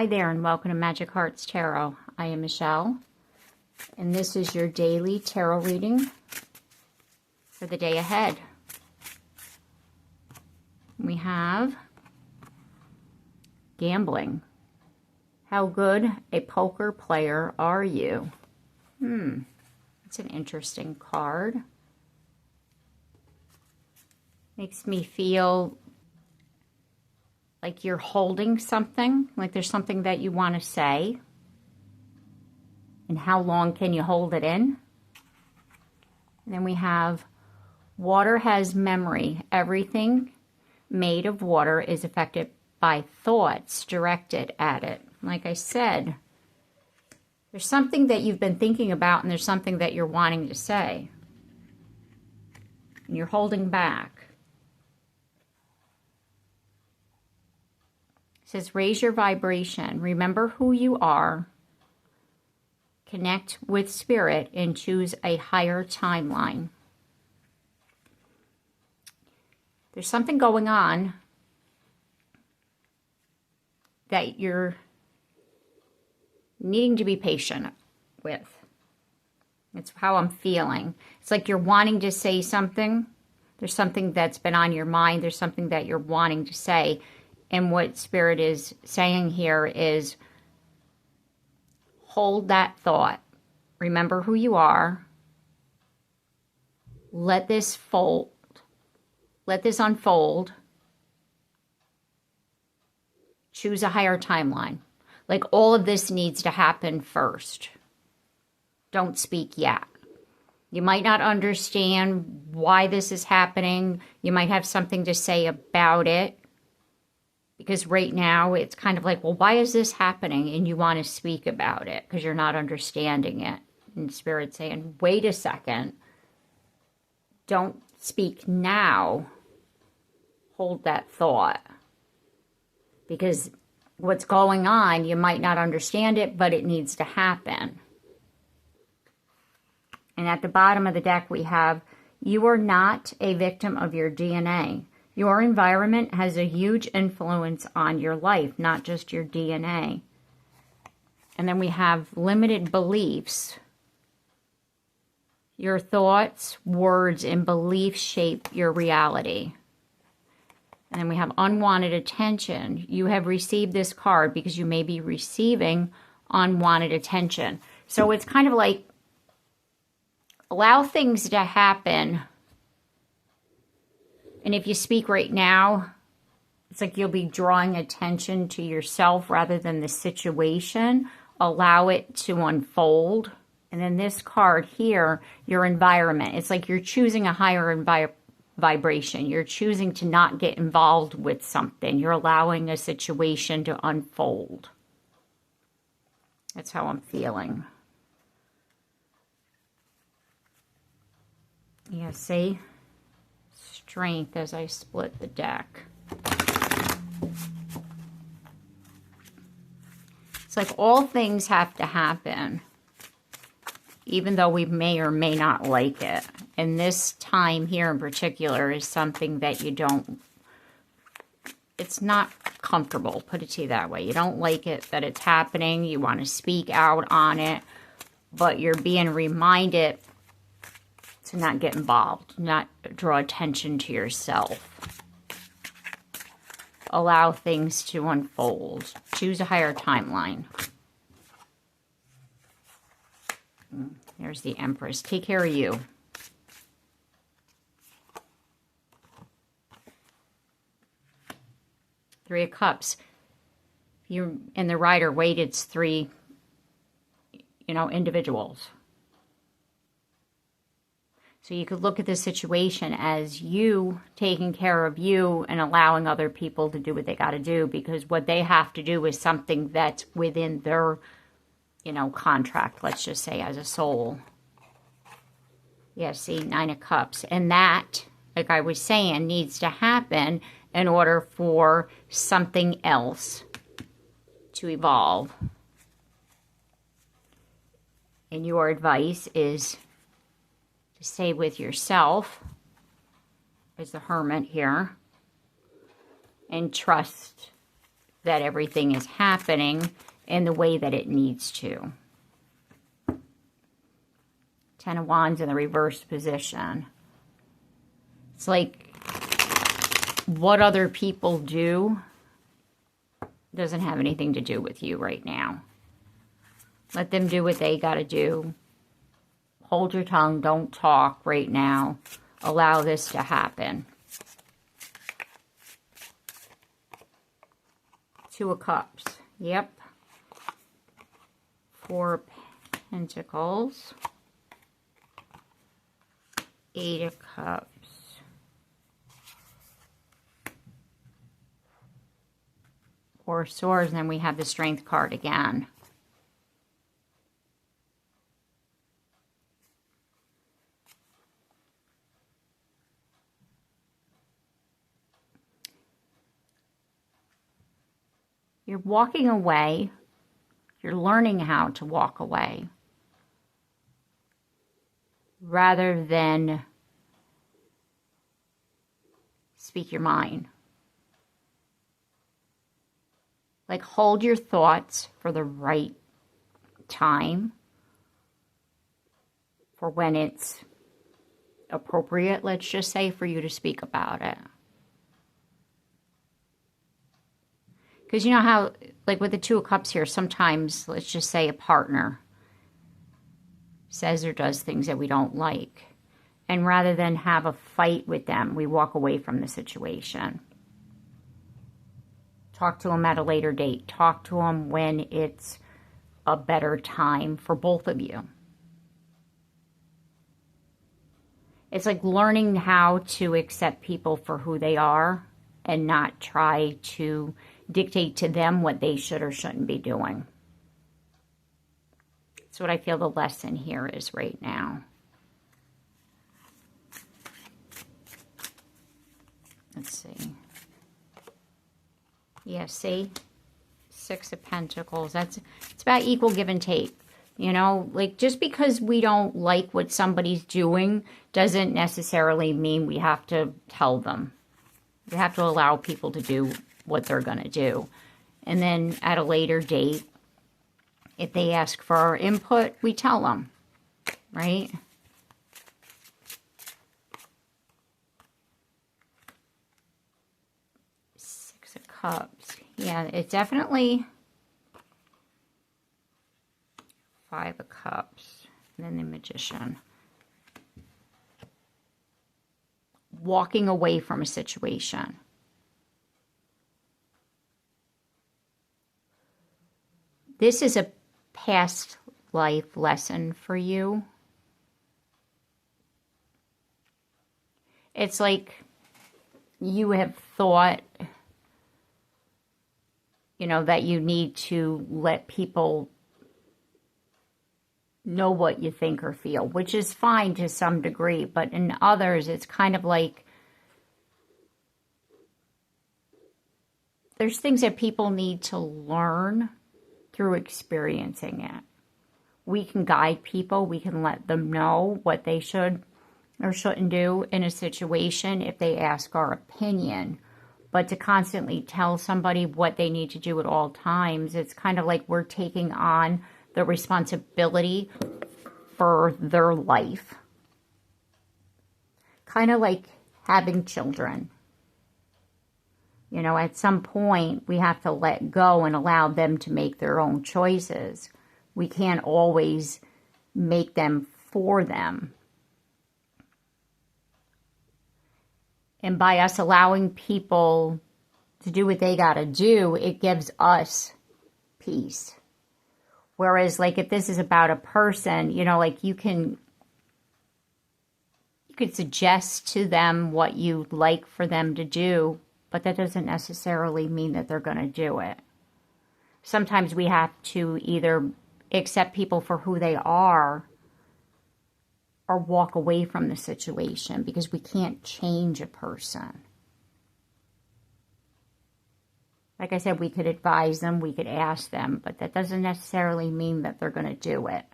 Hi there and welcome to Magic Hearts Tarot. I am Michelle and this is your daily tarot reading for the day ahead. We have gambling. How good a poker player are you? It's an interesting card. Makes me feel like you're holding something, like there's something that you want to say. And how long can you hold it in? And then we have water has memory. Everything made of water is affected by thoughts directed at it. Like I said, there's something that you've been thinking about and there's something that you're wanting to say. And you're holding back. It says, raise your vibration. Remember who you are. Connect with spirit and choose a higher timeline. There's something going on that you're needing to be patient with. It's how I'm feeling. It's like you're wanting to say something. There's something that's been on your mind. There's something that you're wanting to say. And what Spirit is saying here is hold that thought. Remember who you are. Let this fold. Let this unfold. Choose a higher timeline. Like all of this needs to happen first. Don't speak yet. You might not understand why this is happening. You might have something to say about it. Because right now, it's kind of like, well, why is this happening? And you want to speak about it because you're not understanding it. And Spirit's saying, wait a second. Don't speak now. Hold that thought. Because what's going on, you might not understand it, but it needs to happen. And at the bottom of the deck, we have, you are not a victim of your DNA. Your environment has a huge influence on your life, not just your DNA. And then we have limited beliefs. Your thoughts, words, and beliefs shape your reality. And then we have unwanted attention. You have received this card because you may be receiving unwanted attention. So it's kind of like, allow things to happen. And if you speak right now, it's like you'll be drawing attention to yourself rather than the situation. Allow it to unfold. And then this card here, your environment. It's like you're choosing a higher vibration. You're choosing to not get involved with something. You're allowing a situation to unfold. That's how I'm feeling. Yeah, see? Strength as I split the deck. It's like all things have to happen, even though we may or may not like it. And this time here in particular is something that you don't, it's not comfortable, put it to you that way. You don't like it that it's happening. You want to speak out on it, but you're being reminded to not get involved, not draw attention to yourself. Allow things to unfold. Choose a higher timeline. There's the Empress. Take care of you. Three of Cups. You in the Rider Waite, it's three, individuals. So you could look at this situation as you taking care of you and allowing other people to do what they got to do, because what they have to do is something that's within their, contract, let's just say, as a soul. Yeah, see, Nine of Cups. And that, like I was saying, needs to happen in order for something else to evolve. And your advice is to stay with yourself, as the Hermit here, and trust that everything is happening in the way that it needs to. Ten of Wands in the reversed position. It's like what other people do doesn't have anything to do with you right now. Let them do what they got to do. Hold your tongue. Don't talk right now. Allow this to happen. Two of Cups. Yep. Four of Pentacles. Eight of Cups. Four of Swords, and then we have the Strength card again. You're walking away. You're learning how to walk away, rather than speak your mind. Like, hold your thoughts for the right time, for when it's appropriate, let's just say, for you to speak about it. Because you know how, like with the Two of Cups here, sometimes, let's just say a partner says or does things that we don't like. And rather than have a fight with them, we walk away from the situation. Talk to them at a later date. Talk to them when it's a better time for both of you. It's like learning how to accept people for who they are and not try to dictate to them what they should or shouldn't be doing. That's what I feel the lesson here is right now. Let's see. Yeah, see? Six of Pentacles. It's about equal give and take. You know, like just because we don't like what somebody's doing doesn't necessarily mean we have to tell them. We have to allow people to do what they're going to do. And then at a later date, if they ask for our input, we tell them, right? Six of Cups. Yeah, it definitely... Five of Cups. And then the Magician. Walking away from a situation. This is a past life lesson for you. It's like you have thought, you know, that you need to let people know what you think or feel, which is fine to some degree, but in others, it's kind of like there's things that people need to learn through experiencing it. We can guide people. We can let them know what they should or shouldn't do in a situation if they ask our opinion. But to constantly tell somebody what they need to do at all times, it's kind of like we're taking on the responsibility for their life. Kind of like having children. You know, at some point, we have to let go and allow them to make their own choices. We can't always make them for them. And by us allowing people to do what they got to do, it gives us peace. Whereas, like, if this is about a person, you know, like you could suggest to them what you'd like for them to do, but that doesn't necessarily mean that they're going to do it. Sometimes we have to either accept people for who they are or walk away from the situation because we can't change a person. Like I said, we could advise them, we could ask them, but that doesn't necessarily mean that they're going to do it.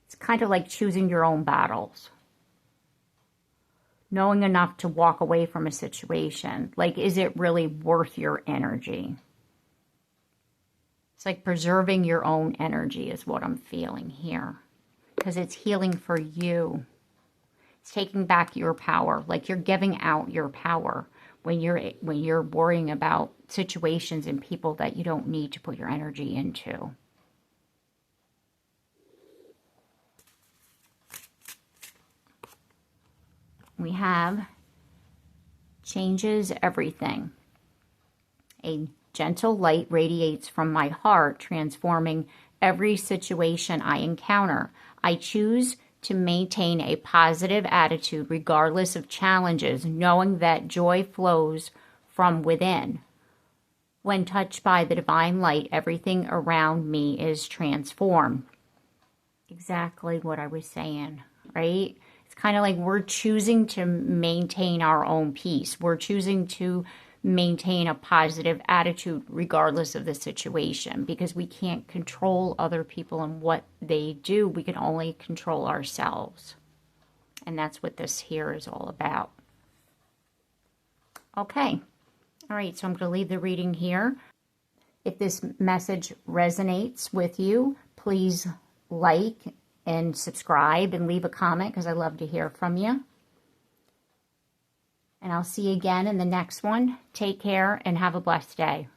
It's kind of like choosing your own battles. knowing enough to walk away from a situation. Like, is it really worth your energy? It's like preserving your own energy is what I'm feeling here. Because it's healing for you. It's taking back your power. Like, you're giving out your power when you're worrying about situations and people that you don't need to put your energy into. We have changes everything. A gentle light radiates from my heart, transforming every situation I encounter. I choose to maintain a positive attitude regardless of challenges, knowing that joy flows from within. When touched by the divine light, everything around me is transformed. Exactly what I was saying, right? It's kind of like we're choosing to maintain our own peace. We're choosing to maintain a positive attitude regardless of the situation, because we can't control other people and what they do. We can only control ourselves. And that's what this here is all about. Okay. All right, so I'm going to leave the reading here. If this message resonates with you, please like and subscribe and leave a comment, because I love to hear from you. And I'll see you again in the next one. Take care and have a blessed day.